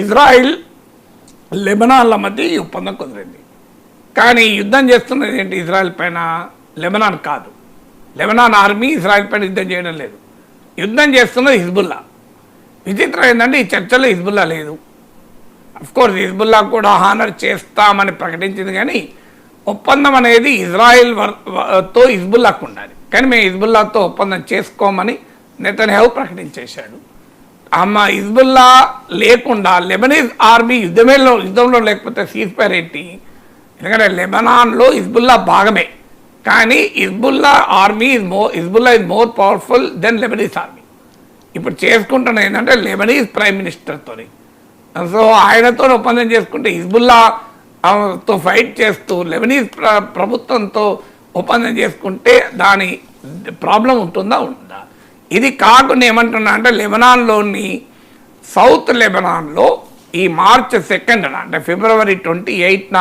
Israel లెబనాన్ల మధ్య ఈ ఒప్పందం కుదిరింది. కానీ యుద్ధం చేస్తున్నది ఏంటి? ఇజ్రాయెల్ పైన, లెబనాన్ కాదు. లెబనాన్ ఆర్మీ ఇజ్రాయెల్ పైన యుద్ధం చేయడం లేదు. యుద్ధం చేస్తున్నది హిజ్బుల్లా. విచిత్రం ఏంటంటే ఈ చర్చలో హిజ్బుల్లా లేదు. అఫ్కోర్స్ హిజ్బుల్లా కూడా హానర్ చేస్తామని ప్రకటించింది, కానీ ఒప్పందం అనేది ఇజ్రాయెల్ తో హిజ్బుల్లాకు ఉండాలి. కానీ మేము హిజ్బుల్లాతో ఒప్పందం చేసుకోమని నెతన్యాహు ప్రకటించేశాడు. హిజ్బుల్లా లేకుండా లెబనీస్ ఆర్మీ యుద్ధంలో లేకపోతే సీజ్ ఫైర్ ఏంటి? ఎందుకంటే లెబనాన్లో హిజ్బుల్లా భాగమే, కానీ Hezbollah is more powerful than Lebanese army. ఇప్పుడు చేసుకుంటున్నది ఏంటంటే లెబనీస్ ప్రైమ్ మినిస్టర్తో, సో ఆయనతో ఒప్పందం చేసుకుంటే హిజ్బుల్లాతో ఫైట్ చేస్తూ లెబనీస్ ప్రభుత్వంతో ఒప్పందం చేసుకుంటే దాని ప్రాబ్లం ఉంటుందా? ఇది కాకుండా ఏమంటున్నా అంటే లెబనాన్లోని సౌత్ లెబనాన్లో ఈ మార్చ్ 2 అంటే ఫిబ్రవరి 28న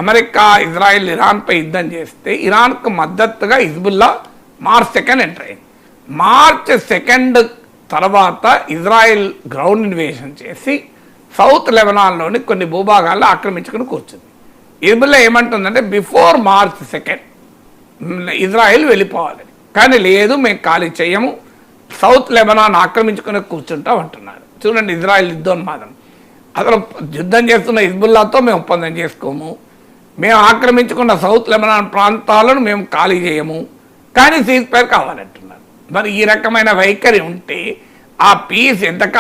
అమెరికా, ఇజ్రాయెల్ ఇరాన్పై యుద్ధం చేస్తే ఇరాన్కు మద్దతుగా హిజ్బుల్లా మార్చ్ 2 ఎంటర్ అయింది. మార్చ్ 2 తర్వాత ఇజ్రాయెల్ గ్రౌండ్ ఇన్వేషన్ చేసి సౌత్ లెబనాన్లోని కొన్ని భూభాగాల్లో ఆక్రమించుకుని కూర్చుంది. హిజ్బుల్లా ఏమంటుందంటే బిఫోర్ మార్చ్ 2 ఇజ్రాయెల్ వెళ్ళిపోవాలని, కానీ లేదు మేము ఖాళీ చేయము, సౌత్ లెబనాన్ ఆక్రమించుకుని కూర్చుంటాం అంటున్నారు. చూడండి ఇజ్రాయెల్ యుద్ధోన్మాదం. అసలు యుద్ధం చేస్తున్న హిజ్బుల్లాతో మేము ఒప్పందం చేసుకోము, మేము ఆక్రమించుకున్న సౌత్ లెబనాన్ ప్రాంతాలను మేము ఖాళీ చేయము, కానీ సీజ్ ఫైర్ కావాలంటున్నారు. మరి ఈ రకమైన వైఖరి ఉంటే ఆ పీస్ ఎంతకాలం